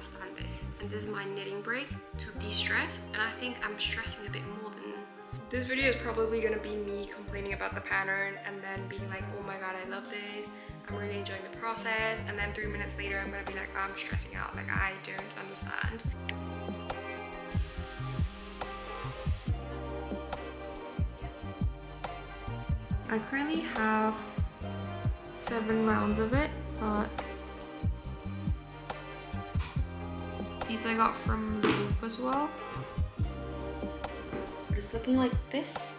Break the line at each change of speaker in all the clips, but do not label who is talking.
understand this. And this is my knitting break to de-stress, and I think I'm stressing a bit more than... This video is probably gonna be me complaining about the pattern and then being like, oh my god, I love this, I'm really enjoying the process, and then 3 minutes later I'm gonna be like, I'm stressing out, like I don't understand. I currently have 7 rounds of it, but these I got from Yoke as well. But it's looking like this.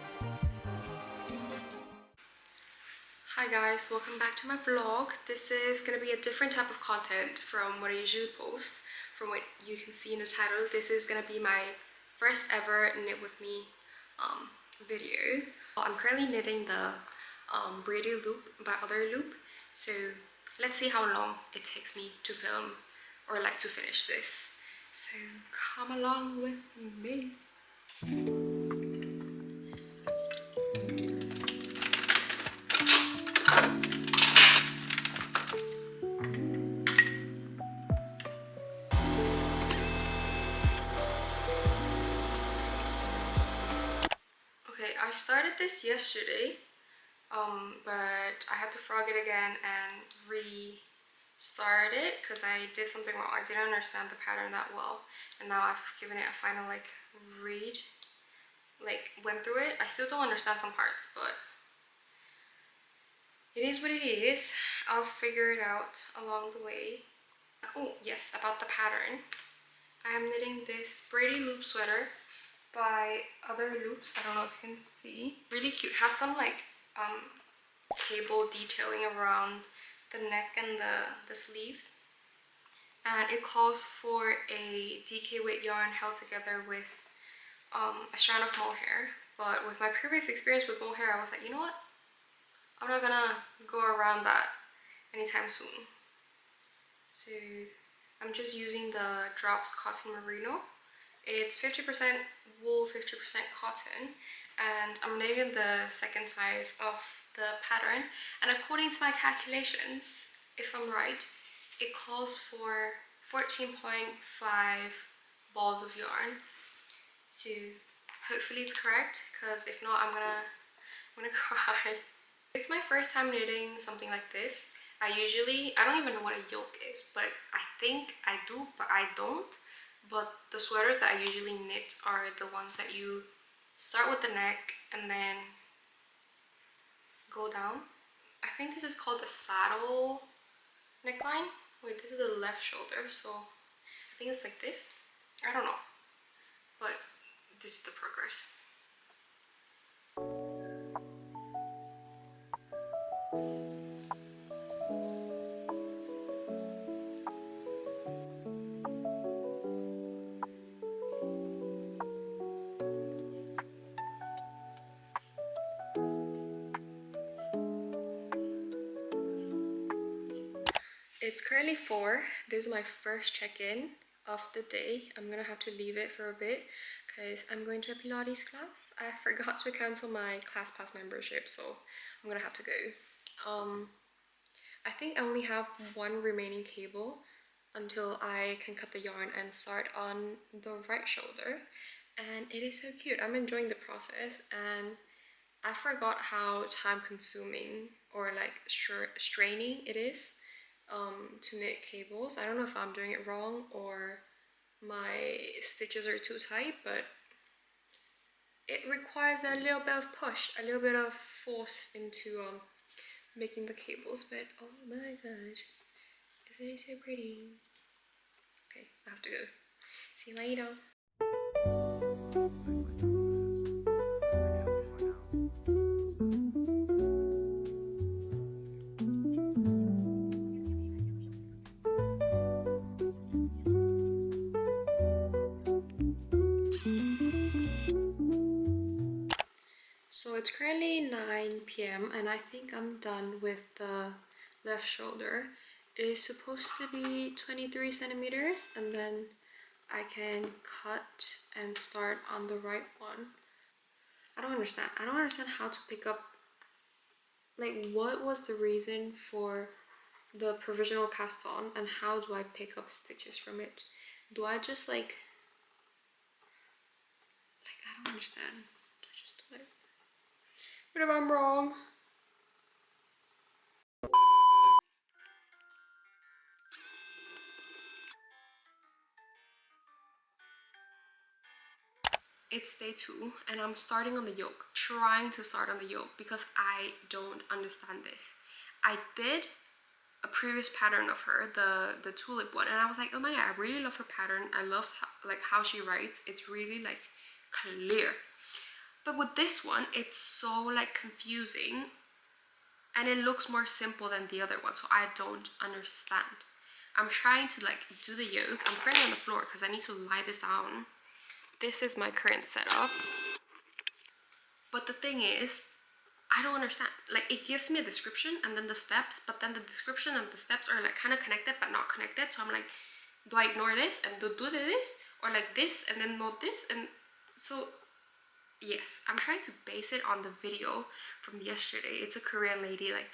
Hi guys, welcome back to my vlog. This is gonna be a different type of content from what I usually post. From what you can see in the title, this is gonna be my first ever knit with me video. I'm currently knitting the Braidy loop by Other Loop, so let's see how long it takes me to film or like to finish this. So come along with me. Okay, I started this yesterday, but I had to frog it again and restart it because I did something wrong. I didn't understand the pattern that well, and now I've given it a final like read, like went through it. I still don't understand some parts, but it is what it is. I'll figure it out along the way. Oh yes, about the pattern. I am knitting this Braidy loop sweater by Other Loops. I don't know if you can see. Really cute. Has some like cable detailing around the neck and the sleeves. And it calls for a DK weight yarn held together with a strand of mohair. But with my previous experience with mohair, I was like, you know what? I'm not gonna go around that anytime soon. So I'm just using the Drops Cotton Merino. It's 50% wool, 50% cotton, and I'm knitting the second size of the pattern. And according to my calculations, if I'm right, it calls for 14.5 balls of yarn. So hopefully it's correct, because if not, I'm gonna cry. It's my first time knitting something like this. I don't even know what a yoke is, but I think I do, but I don't. But the sweaters that I usually knit are the ones that you start with the neck and then go down. I think this is called the saddle neckline. Wait, this is the left shoulder, so I think it's like this. I don't know, but this is the progress. It's currently 4. This is my first check-in of the day. I'm gonna have to leave it for a bit because I'm going to a Pilates class. I forgot to cancel my ClassPass membership, so I'm gonna have to go. I think I only have one remaining cable until I can cut the yarn and start on the right shoulder, and it is so cute. I'm enjoying the process, and I forgot how time consuming or like straining it is to knit cables. I don't know if I'm doing it wrong or my stitches are too tight, but it requires a little bit of push, a little bit of force into making the cables. But oh my god, isn't it so pretty? Okay, I have to go. See you later. So it's currently 9 p.m. and I think I'm done with the left shoulder. It is supposed to be 23 centimeters, and then I can cut and start on the right one. I don't understand how to pick up, like, what was the reason for the provisional cast on, and how do I pick up stitches from it? Do I just like I don't understand. Do I just do it? What if I'm wrong? It's day 2 and I'm starting on the yoke, trying to start on the yoke because I don't understand this. I did a previous pattern of her, the tulip one, and I was like, oh my god, I really love her pattern. I love how she writes. It's really like clear. But with this one, it's so like confusing and it looks more simple than the other one, so I don't understand. I'm trying to like do the yoke. I'm currently on the floor because I need to lie this down. This is my current setup. But the thing is, I don't understand. Like, it gives me a description and then the steps, but then the description and the steps are like kind of connected but not connected. So I'm like, do I ignore this and do this, or like this and then not this? And so yes, I'm trying to base it on the video from yesterday. It's a Korean lady like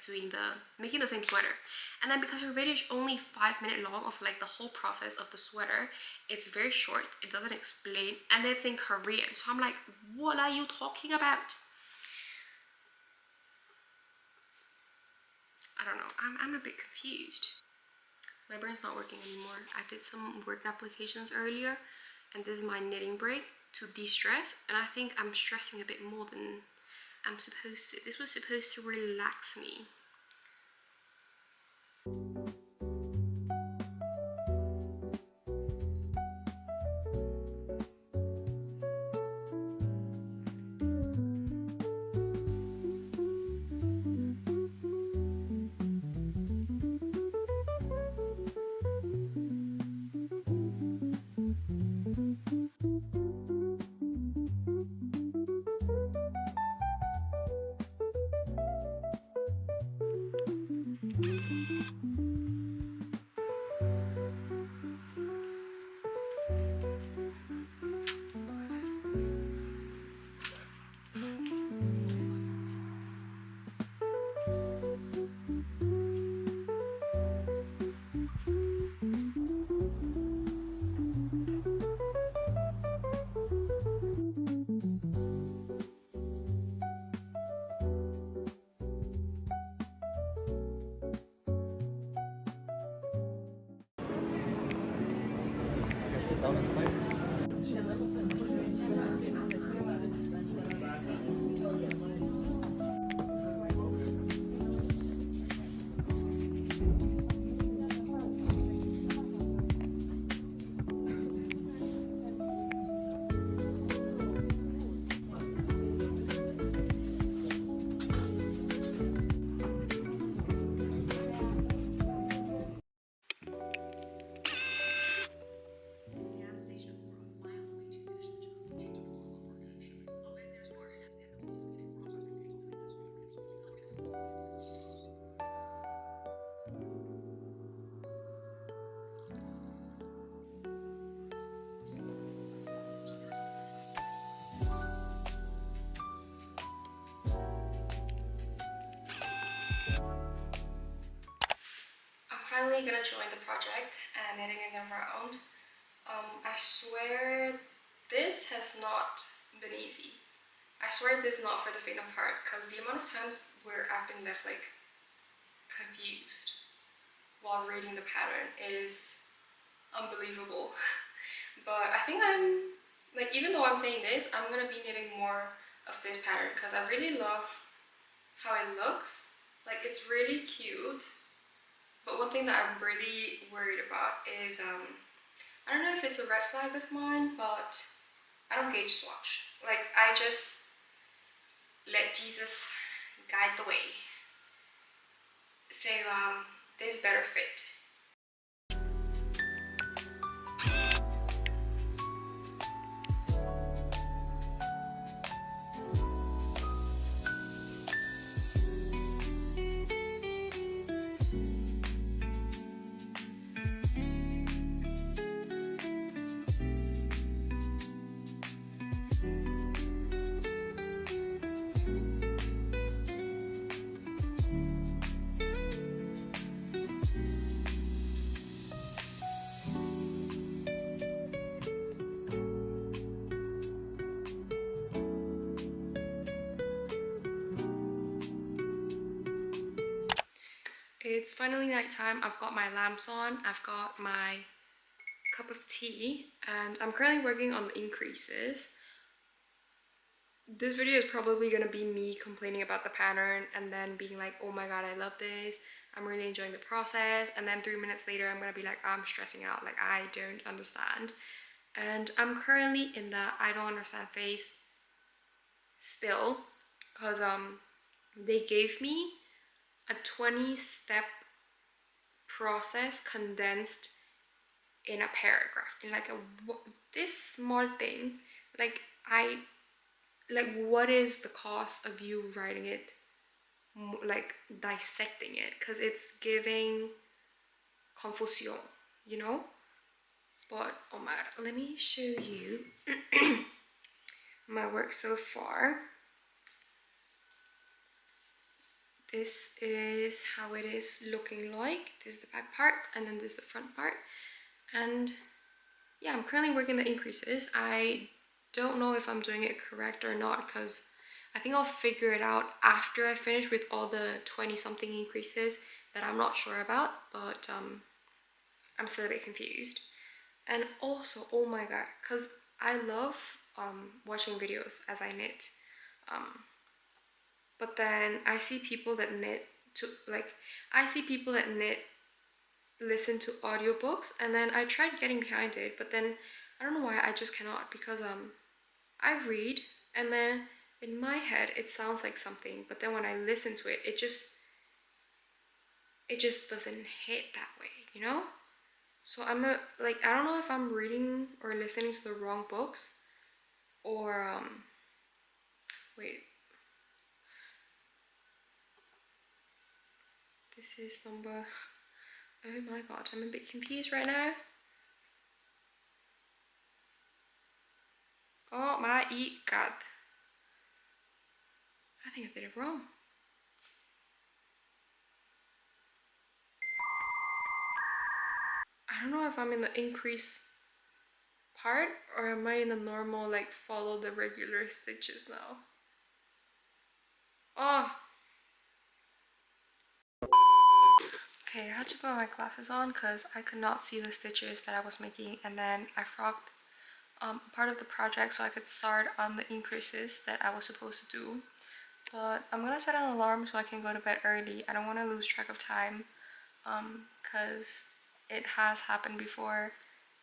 making the same sweater, and then because her video is only 5 minutes long of like the whole process of the sweater, it's very short. It doesn't explain, and it's in Korean. So I'm like, what are you talking about? I don't know. I'm a bit confused. My brain's not working anymore. I did some work applications earlier, and this is my knitting break to de-stress, and I think I'm stressing a bit more than I'm supposed to. This was supposed to relax me.
Sit down inside.
Finally gonna join the project and knitting it around. I swear this has not been easy. I swear this is not for the faint of heart, because the amount of times where I've been left like confused while reading the pattern is unbelievable. But I think I'm like, even though I'm saying this, I'm gonna be knitting more of this pattern because I really love how it looks. Like, it's really cute. But one thing that I'm really worried about is, I don't know if it's a red flag of mine, but I don't gauge swatch. Like, I just let Jesus guide the way. So, this better fit. it's finally nighttime. I've got my lamps on, I've got my cup of tea, and I'm currently working on the increases. This video is probably gonna be me complaining about the pattern and then being like, oh my god, I love this, I'm really enjoying the process, and then 3 minutes later I'm gonna be like, I'm stressing out, like I don't understand. And I'm currently in the I don't understand phase still, because they gave me a 20-step process condensed in a paragraph, in like this small thing. Like what is the cost of you writing it, like dissecting it, because it's giving confusion, you know? But oh my god, let me show you my work so far. This is how it is looking like. This is the back part, and then this is the front part. And yeah, I'm currently working the increases. I don't know if I'm doing it correct or not, because I think I'll figure it out after I finish with all the 20 something increases that I'm not sure about, but I'm still a bit confused. And also, oh my god, because I love watching videos as I knit, but then I see people that knit to listen to audiobooks, and then I tried getting behind it, but then I don't know why I just cannot, because I read and then in my head it sounds like something, but then when I listen to it, it just doesn't hit that way, you know? So I don't know if I'm reading or listening to the wrong books, or wait, this is number, oh my god, I'm a bit confused right now. Oh my god, I think I did it wrong. I don't know if I'm in the increase part, or am I in the normal, like follow the regular stitches now? Oh, okay, I had to put my glasses on because I could not see the stitches that I was making, and then I frogged part of the project so I could start on the increases that I was supposed to do. But I'm gonna set an alarm so I can go to bed early. I don't want to lose track of time, because it has happened before.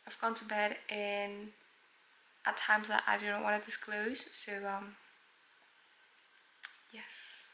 I've gone to bed at times that I do not want to disclose, so yes.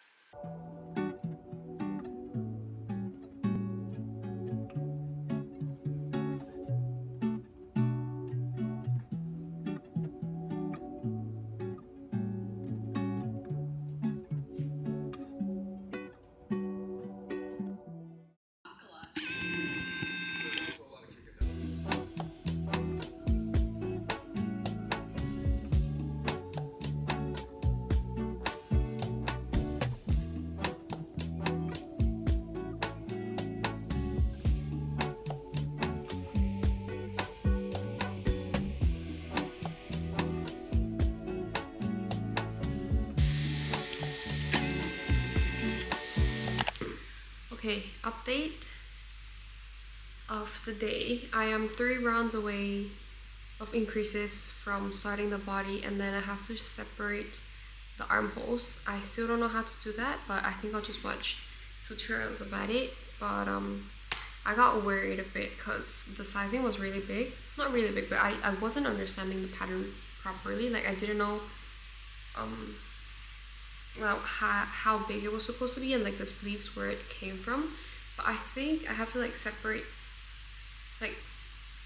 Okay, update of the day. I am 3 rounds away of increases from starting the body, and then I have to separate the armholes. I still don't know how to do that, but I think I'll just watch tutorials about it. But I got worried a bit because the sizing was really big. Not really big, but I wasn't understanding the pattern properly. Like I didn't know well, how big it was supposed to be, and like the sleeves where it came from. But I think I have to like separate like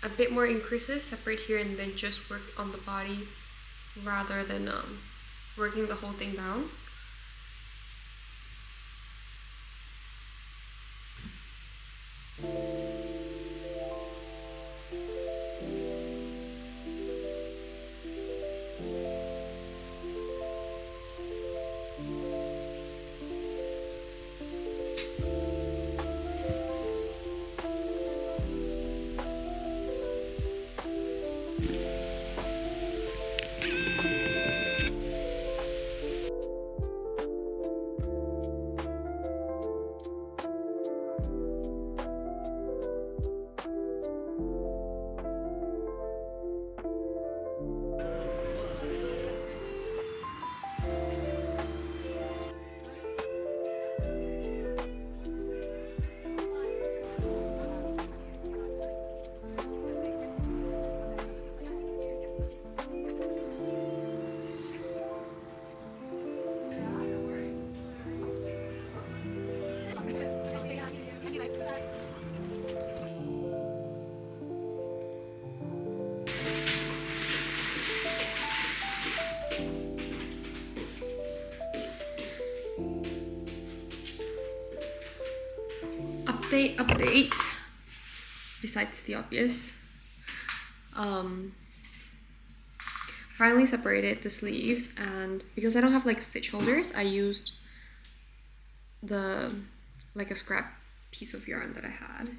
a bit more increases, separate here, and then just work on the body rather than working the whole thing down. update. Besides the obvious, finally separated the sleeves, and because I don't have like stitch holders, I used the like a scrap piece of yarn that I had,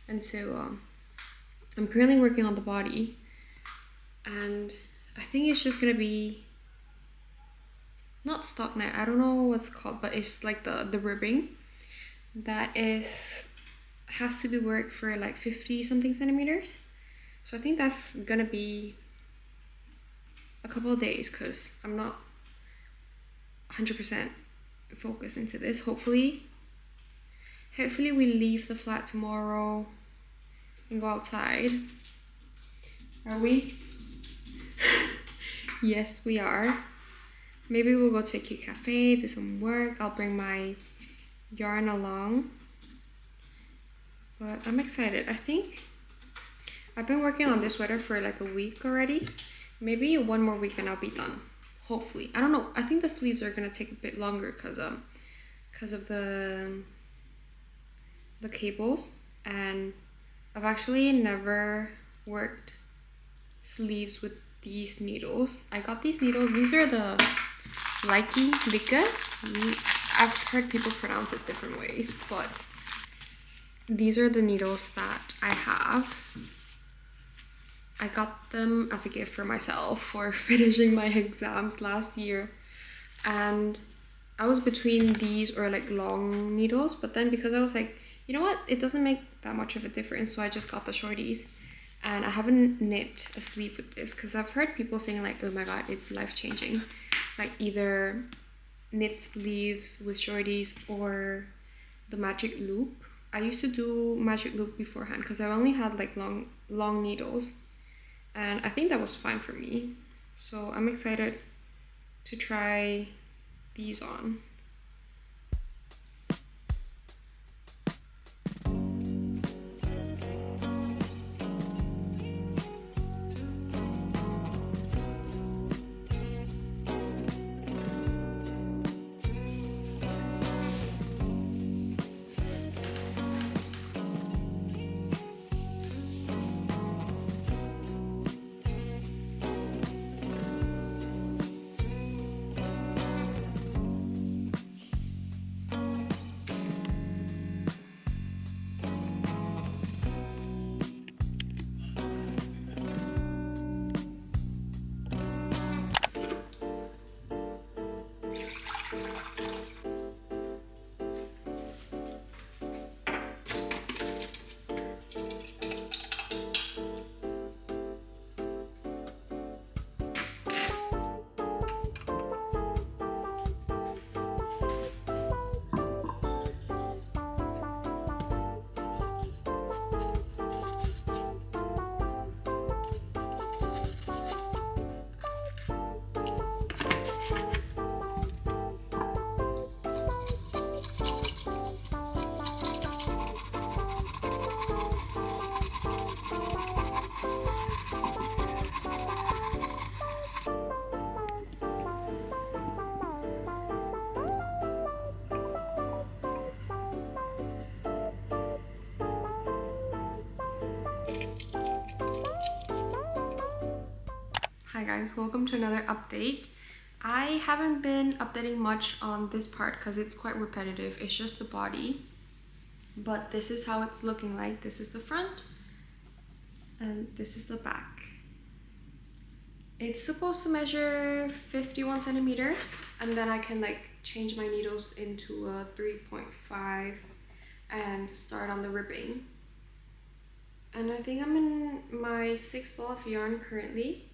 and so I'm currently working on the body, and I think it's just gonna be not stock knit, I don't know what's called, but it's like the ribbing that has to be worked for like 50 something centimeters. So I think that's gonna be a couple of days because I'm not 100% focused into this. Hopefully we leave the flat tomorrow and go outside. Are we? Yes, we are. Maybe we'll go to a cute cafe, do some work. I'll bring my yarn along. But I'm excited. I think I've been working on this sweater for like a week already. Maybe one more week and I'll be done. Hopefully. I don't know. I think the sleeves are gonna take a bit longer because of the cables, and I've actually never worked sleeves with these needles. I got these needles. These are the Like. I've heard people pronounce it different ways, but these are the needles that I have. I got them as a gift for myself for finishing my exams last year, and I was between these or like long needles, but then because I was like, you know what, it doesn't make that much of a difference, so I just got the shorties. And I haven't knit a sleeve with this because I've heard people saying like, oh my god, it's life-changing, like either knit sleeves with shorties or the magic loop. I used to do magic loop beforehand because I only had like long needles, and I think that was fine for me. So I'm excited to try these on. Hi guys, welcome to another update. I haven't been updating much on this part because it's quite repetitive. It's just the body, but this is how it's looking like. This is the front and this is the back. It's supposed to measure 51 centimeters, and then I can like change my needles into a 3.5 and start on the ribbing. And I think I'm in my 6th ball of yarn currently.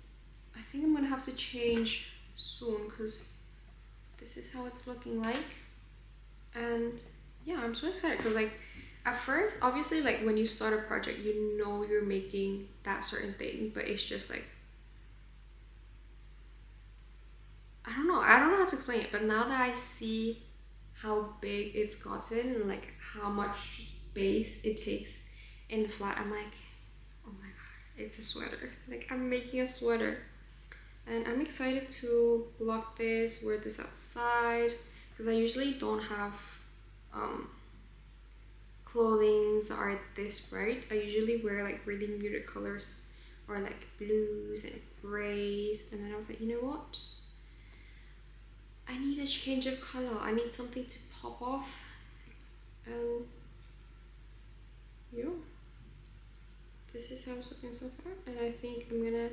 I think I'm gonna have to change soon because this is how it's looking like. And yeah, I'm so excited because like at first, obviously, like when you start a project, you know you're making that certain thing, but it's just like, I don't know how to explain it, but now that I see how big it's gotten and like how much space it takes in the flat, I'm like, oh my god, it's a sweater. Like I'm making a sweater. And I'm excited to block this, wear this outside, because I usually don't have clothings that are this bright. I usually wear like really muted colors or like blues and grays, and then I was like, you know what? I need a change of color. I need something to pop off. And yeah, this is how it's looking so far, and I think I'm gonna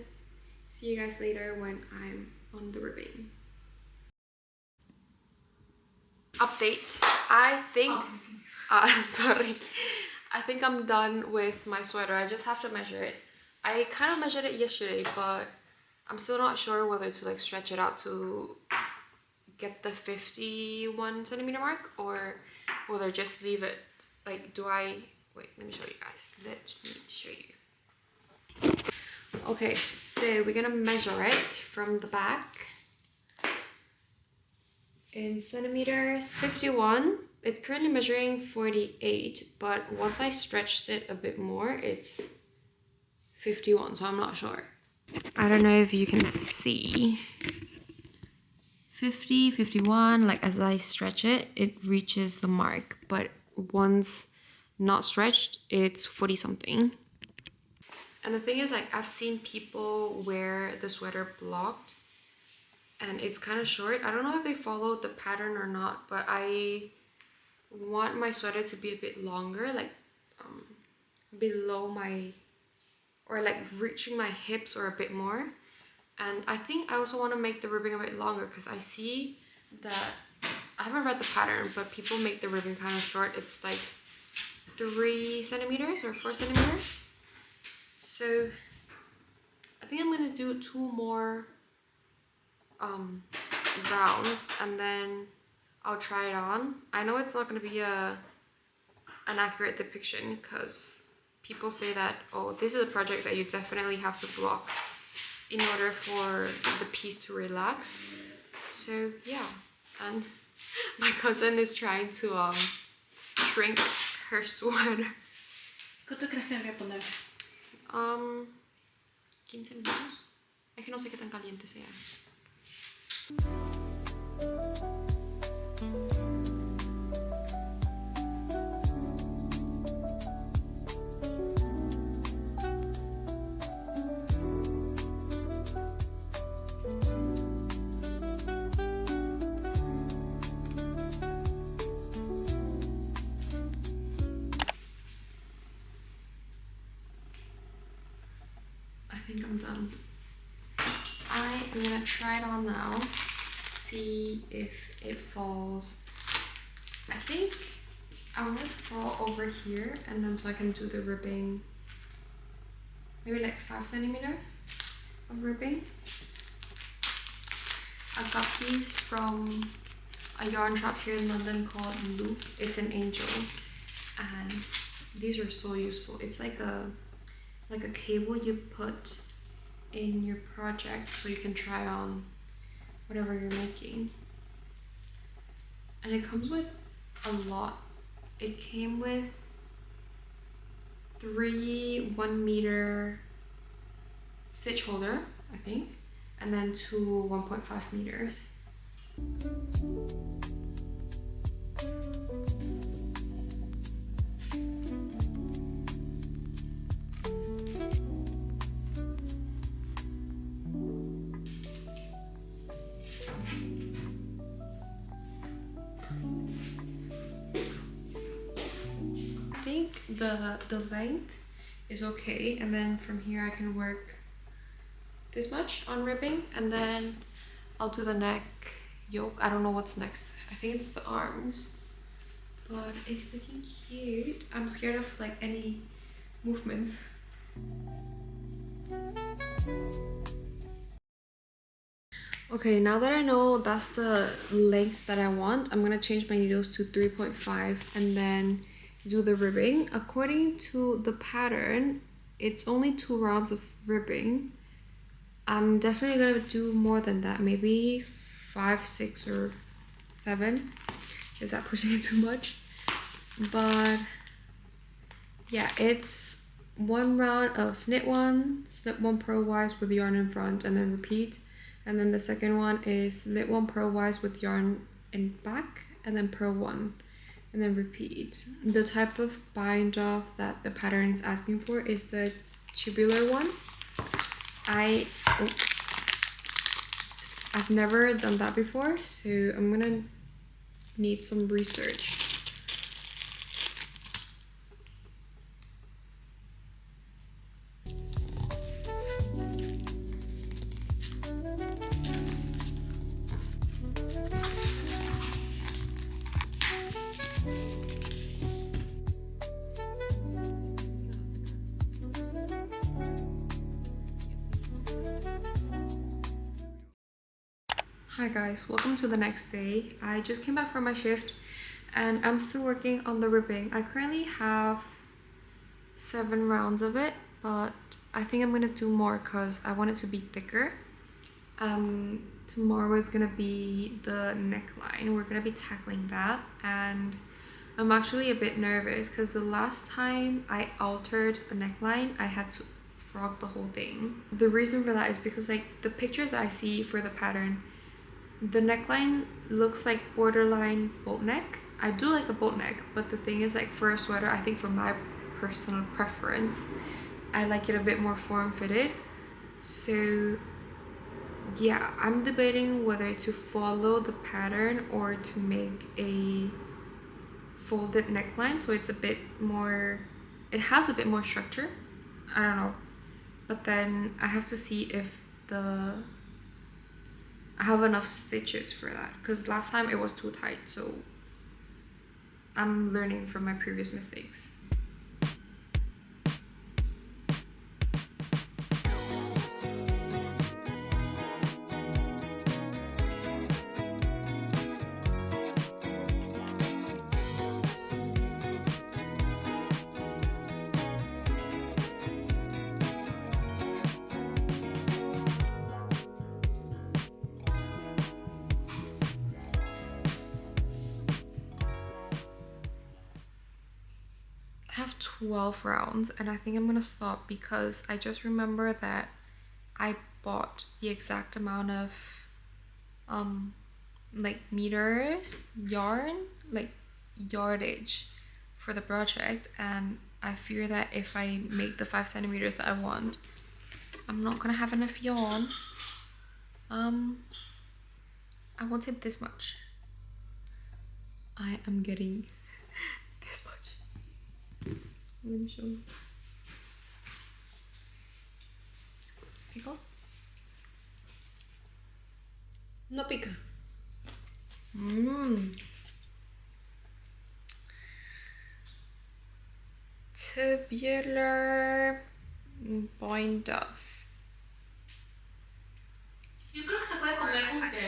see you guys later when I'm on the ribbing. Update. I think sorry, I think I'm done with my sweater. I just have to measure it. I kind of measured it yesterday, but I'm still not sure whether to like stretch it out to get the 51 centimeter mark or whether just leave it. Like, do I wait, let me show you guys. Let me show you. Okay, so we're gonna measure it from the back in centimeters. 51. It's currently measuring 48, but once I stretched it a bit more, it's 51, so I'm not sure. I don't know if you can see. 50, 51, like as I stretch it, it reaches the mark, but once not stretched, it's 40 something. And the thing is, like, I've seen people wear the sweater blocked and it's kind of short. I don't know if they followed the pattern or not, but I want my sweater to be a bit longer, like below my, or like reaching my hips or a bit more. And I think I also want to make the ribbing a bit longer because I see that, I haven't read the pattern, but people make the ribbing kind of short. It's like 3 centimeters or 4 centimeters. So I think I'm gonna do 2 more rounds and then I'll try it on. I know it's not gonna be an accurate depiction because people say that, oh, this is a project that you definitely have to block in order for the piece to relax. So yeah, and my cousin is trying to shrink her sweater.
¿Cuánto crees que debería poner?
15 minutos. Es que no sé qué tan caliente sea. I think I'm done. I am gonna try it on now, see if it falls. I think I want it to fall over here, and then so I can do the ribbing, maybe like 5 centimeters of ribbing. I got these from a yarn shop here in London called Yoke. It's an Angel, and these are so useful. It's like a cable you put in your project so you can try on whatever you're making. And it comes with a lot. It came with 3 1-meter stitch holder, I think, and then 2 1.5 meters. I think the length is okay, and then from here I can work this much on ribbing, and then I'll do the neck yoke. I don't know what's next. I think it's the arms, but it's looking cute. I'm scared of like any movements. Okay, now that I know that's the length that I want, I'm gonna change my needles to 3.5 and then do the ribbing. According to the pattern, it's only 2 rounds of ribbing. I'm definitely gonna do more than that, maybe 5, 6, or 7. Is that pushing it too much? But yeah, it's 1 round of knit 1, slip 1 purlwise with yarn in front, and then repeat. And then the second one is knit 1 purlwise with yarn in back, and then purl 1. and then repeat. The type of bind off that the pattern is asking for is the tubular one. I've never done that before, so I'm gonna need some research. Hi guys, welcome to the next day. I just came back from my shift and I'm still working on the ribbing. I currently have 7 rounds of it, but I think I'm gonna do more because I want it to be thicker. Tomorrow is gonna be the neckline. We're gonna be tackling that, and I'm actually a bit nervous because the last time I altered the neckline, I had to frog the whole thing. The reason for that is because like the pictures I see for the pattern, the neckline looks like borderline boat neck. I do like a boat neck, but the thing is, like, for a sweater, I think for my personal preference, I like it a bit more form-fitted. So yeah, I'm debating whether to follow the pattern or to make a folded neckline so it's a bit more, it has a bit more structure. I don't know, but then I have to see if I have enough stitches for that, because last time it was too tight, so I'm learning from my previous mistakes. I have 12 rounds and I think I'm gonna stop because I just remember that I bought the exact amount of like meters yarn, like yardage for the project, and I fear that if I make the 5 centimeters that I want, I'm not gonna have enough yarn. I wanted this much. I am getting this much. Let me show you. Pickles?
No pica.
Tubular bind off.
Yo creo que se puede comer como que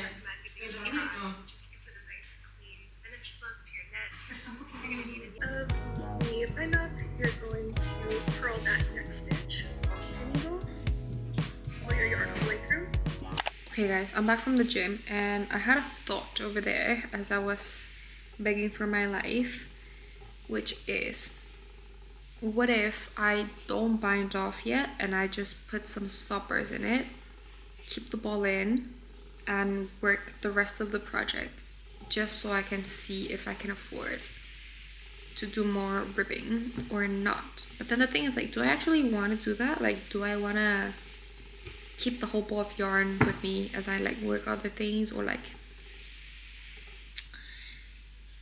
el rollito.
The bind off, you're going to purl that next stitch off the needle, pull your yarn all the way through. Okay guys, I'm back from the gym and I had a thought over there as I was begging for my life, which is, what if I don't bind off yet and I just put some stoppers in it, keep the ball in, and work the rest of the project just so I can see if I can afford to do more ribbing or not. But then the thing is, like, do I actually want to do that? Like, do I want to keep the whole ball of yarn with me as I like work other things, or like,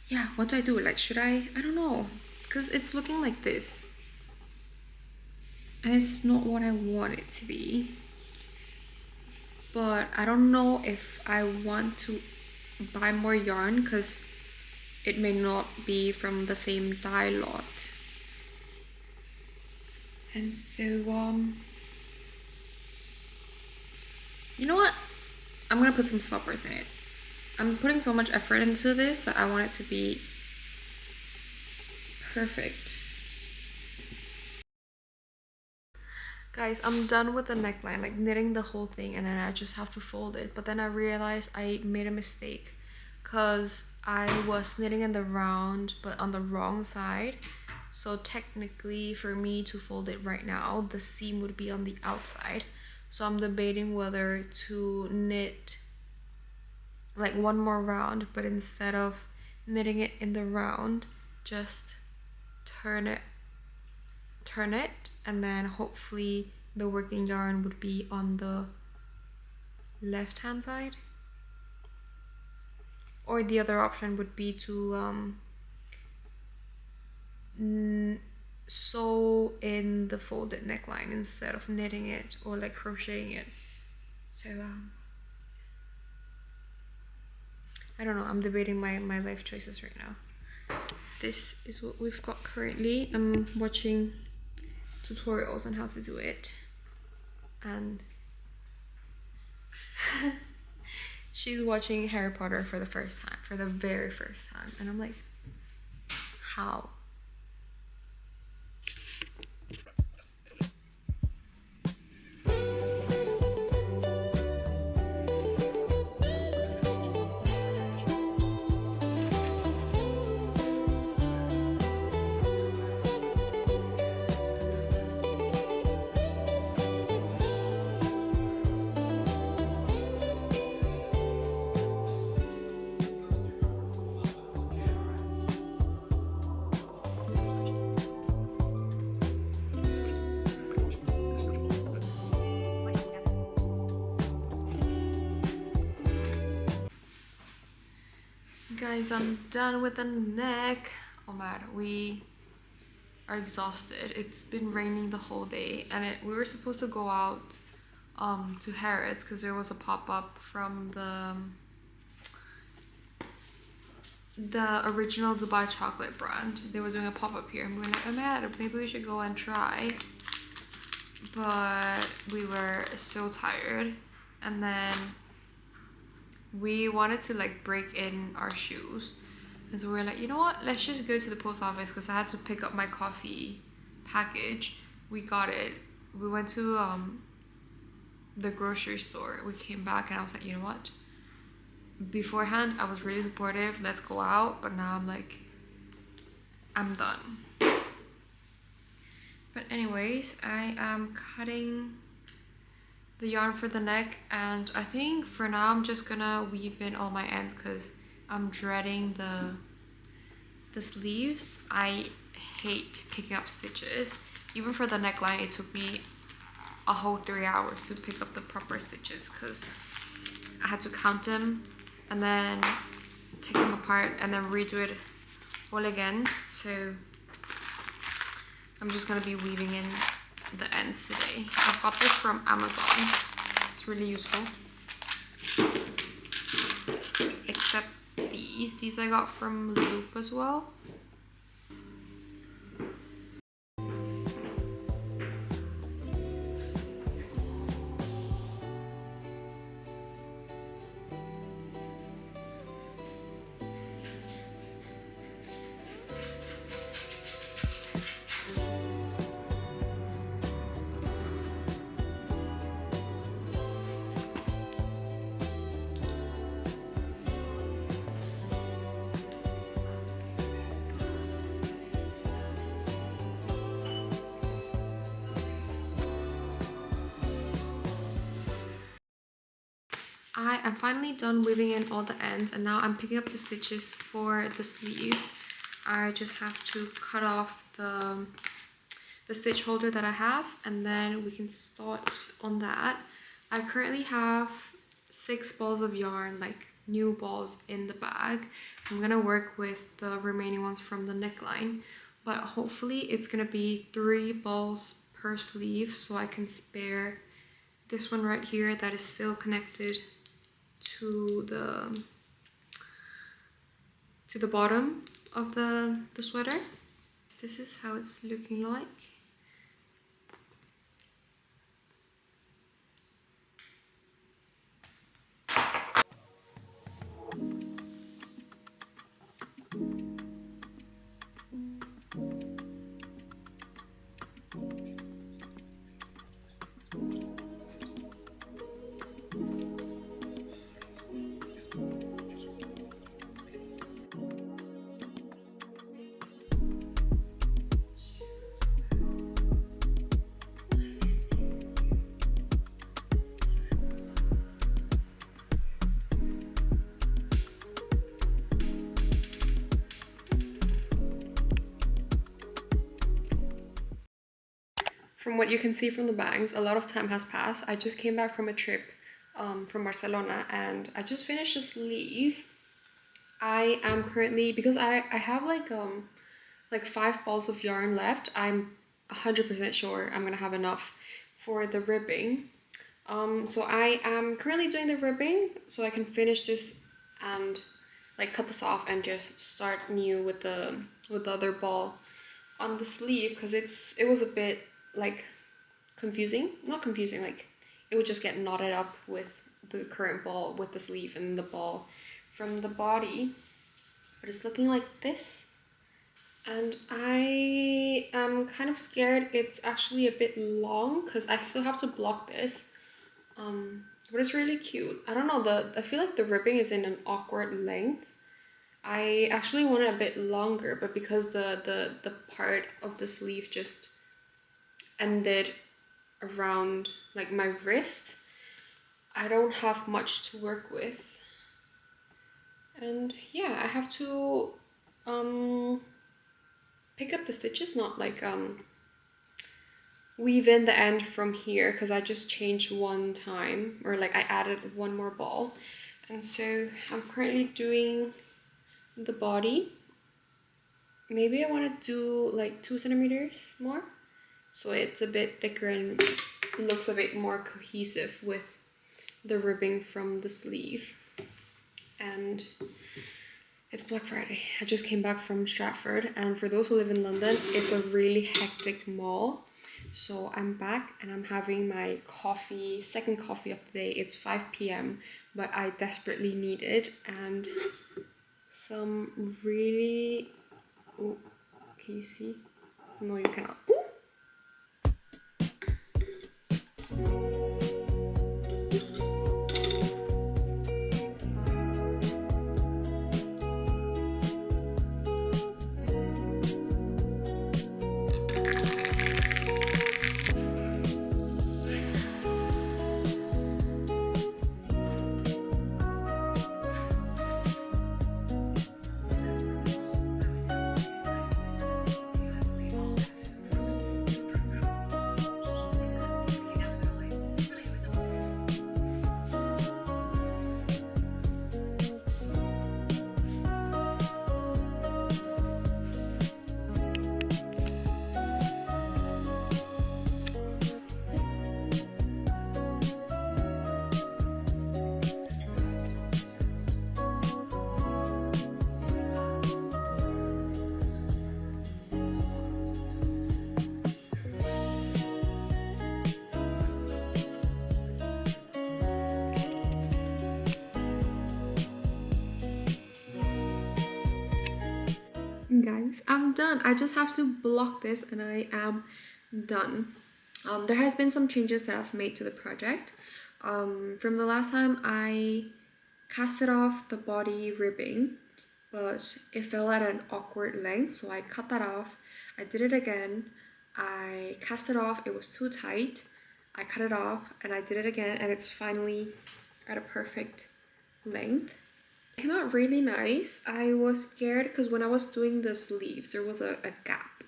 yeah, what do I do? Like, should I don't know, because it's looking like this and it's not what I want it to be. But I don't know if I want to buy more yarn because it may not be from the same dye lot. And so you know what, I'm gonna put some stoppers in it. I'm putting so much effort into this that I want it to be perfect. Guys, I'm done with the neckline, like knitting the whole thing, and then I just have to fold it. But then I realized I made a mistake because I was knitting in the round but on the wrong side. So technically for me to fold it right now, the seam would be on the outside. So I'm debating whether to knit like one more round, but instead of knitting it in the round, just turn it, and then hopefully the working yarn would be on the left hand side. Or the other option would be to sew in the folded neckline instead of knitting it or like crocheting it. So I don't know, I'm debating my life choices right now. This is what we've got currently. I'm watching tutorials on how to do it, and she's watching Harry Potter for the first time, for the very first time, and I'm like, how? Guys, I'm done with the neck. Oh man, we are exhausted. It's been raining the whole day, and we were supposed to go out to Harrods because there was a pop-up from the original Dubai chocolate brand. They were doing a pop-up here, and we were like, oh man, maybe we should go and try. But we were so tired, and then we wanted to like break in our shoes, and so we were like, you know what, let's just go to the post office because I had to pick up my coffee package. We got it. We went to the grocery store. We came back and I was like, you know what, beforehand I was really supportive, let's go out, but now I'm like, I'm done. But anyways, I am cutting the yarn for the neck, and I think for now I'm just gonna weave in all my ends because I'm dreading the sleeves. I hate picking up stitches. Even for the neckline, it took me a whole 3 hours to pick up the proper stitches because I had to count them and then take them apart and then redo it all again. So I'm just gonna be weaving in the ends today. I've got this from Amazon. It's really useful. Except these I got from Loop as well. I am finally done weaving in all the ends, and now I'm picking up the stitches for the sleeves. I just have to cut off the stitch holder that I have, and then we can start on that. I currently have 6 balls of yarn, like new balls in the bag. I'm gonna work with the remaining ones from the neckline, but hopefully it's gonna be 3 balls per sleeve so I can spare this one right here that is still connected to the bottom of the sweater. This is how it's looking like. from what you can see from the bangs, a lot of time has passed. I just came back from a trip from Barcelona, and I just finished a sleeve. I am currently, because I have like 5 balls of yarn left. I'm 100% sure I'm gonna have enough for the ribbing. So I am currently doing the ribbing so I can finish this and like cut this off and just start new with the other ball on the sleeve, because it was a bit like confusing. Not confusing, like it would just get knotted up with the current ball with the sleeve and the ball from the body. But it's looking like this. And I am kind of scared it's actually a bit long because I still have to block this. But it's really cute. I don't know, I feel like the ribbing is in an awkward length. I actually want it a bit longer, but because the part of the sleeve just ended around like my wrist, I don't have much to work with. And yeah, I have to pick up the stitches, not like weave in the end from here, because I just changed one time, or like I added one more ball. And so I'm currently doing the body. Maybe I want to do like 2 centimeters more, so it's a bit thicker and looks a bit more cohesive with the ribbing from the sleeve. And it's Black Friday. I just came back from Stratford, and for those who live in London, it's a really hectic mall. So I'm back and I'm having my coffee, second coffee of the day. It's 5 p.m, but I desperately need it. And some really... Oh, can you see? No, you cannot. Ooh! Guys, I'm done. I just have to block this and I am done. There has been some changes that I've made to the project. From the last time I casted off the body ribbing, but it fell at an awkward length, so I cut that off. I did it again. I cast it off, it was too tight. I cut it off and I did it again, and it's finally at a perfect length. It came out really nice. I was scared because when I was doing the sleeves, there was a gap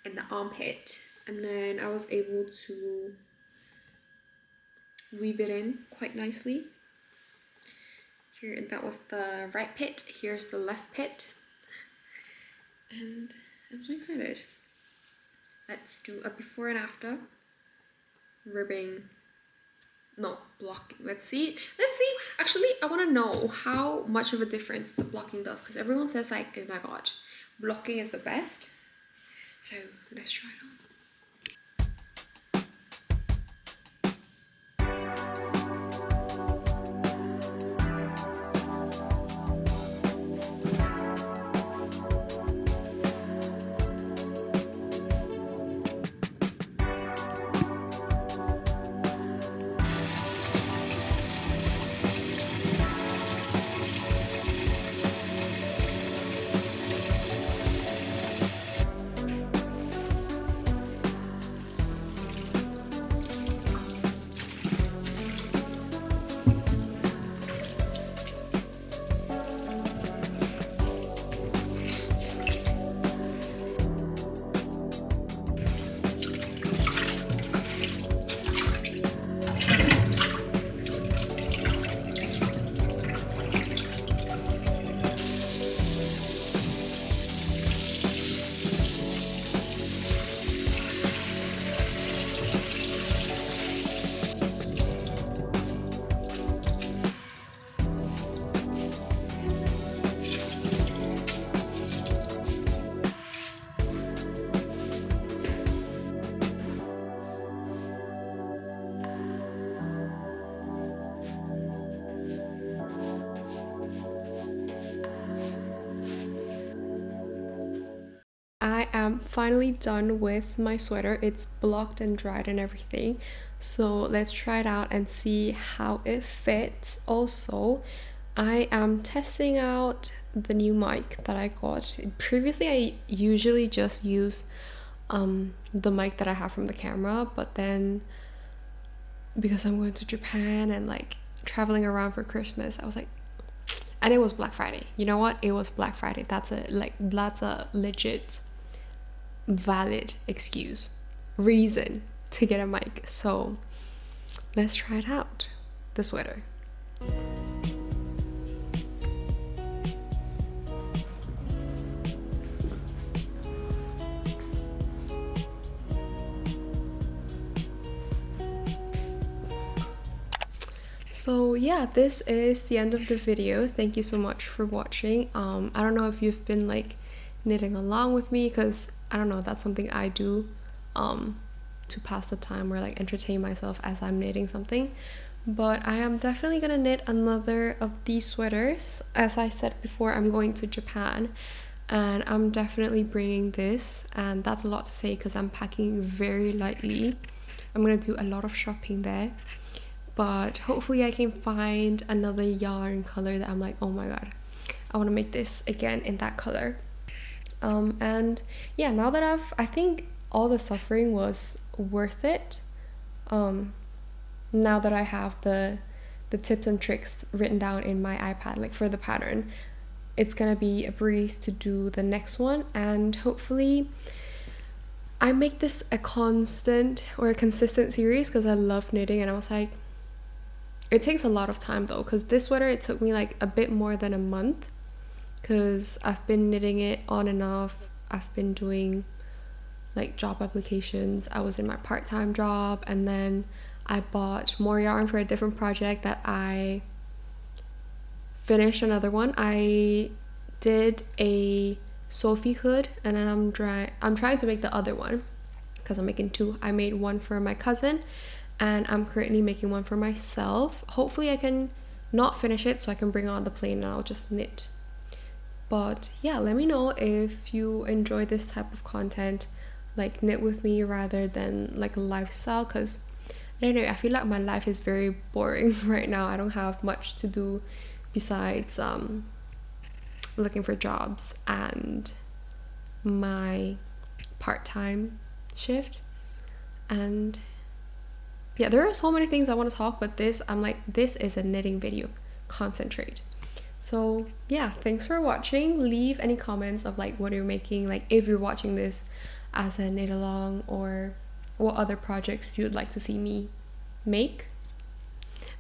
in the armpit, and then I was able to weave it in quite nicely. Here, that was the right pit. Here's the left pit. And I'm so excited. Let's do a before and after. Ribbing. No, blocking. Let's see. Actually, I want to know how much of a difference the blocking does, because everyone says like, oh my god, blocking is the best. So let's try it on. am finally done with my sweater. It's blocked and dried and everything. So let's try it out and see how it fits. Also, I am testing out the new mic that I got. Previously, I usually just use the mic that I have from the camera, but then because I'm going to Japan and like traveling around for Christmas, I was like, and it was Black Friday. You know what? It was Black Friday. That's a legit valid excuse, reason to get a mic. So let's try it out. The sweater. So yeah, this is the end of the video. Thank you so much for watching. I don't know if you've been like knitting along with me, because I don't know, that's something I do to pass the time or like entertain myself as I'm knitting something. But I am definitely gonna knit another of these sweaters. As I said before, I'm going to Japan and I'm definitely bringing this, and that's a lot to say because I'm packing very lightly. I'm gonna do a lot of shopping there. But hopefully I can find another yarn color that I'm like, oh my god, I want to make this again in that color. And yeah, now that I think all the suffering was worth it. Now that I have the tips and tricks written down in my iPad, like for the pattern, it's gonna be a breeze to do the next one, and hopefully I make this a constant or a consistent series because I love knitting. And I was like, it takes a lot of time though, because this sweater, it took me like a bit more than a month because I've been knitting it on and off. I've been doing like job applications. I was in my part-time job, and then I bought more yarn for a different project that I finished another one. I did a Sophie hood, and then I'm trying to make the other one because I'm making two. I made one for my cousin, and I'm currently making one for myself. Hopefully I can not finish it so I can bring on the plane and I'll just knit. But yeah, let me know if you enjoy this type of content, like knit with me rather than like a lifestyle, because I don't know, I feel like my life is very boring right now. I don't have much to do besides looking for jobs and my part-time shift. And yeah, there are so many things I want to talk, but I'm like, this is a knitting video. Concentrate. So yeah, thanks for watching. Leave any comments of like what you're making, like if you're watching this as a knit along, or what other projects you'd like to see me make.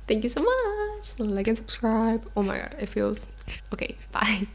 Thank you so much. Like and subscribe. Oh my god, it feels okay. Bye.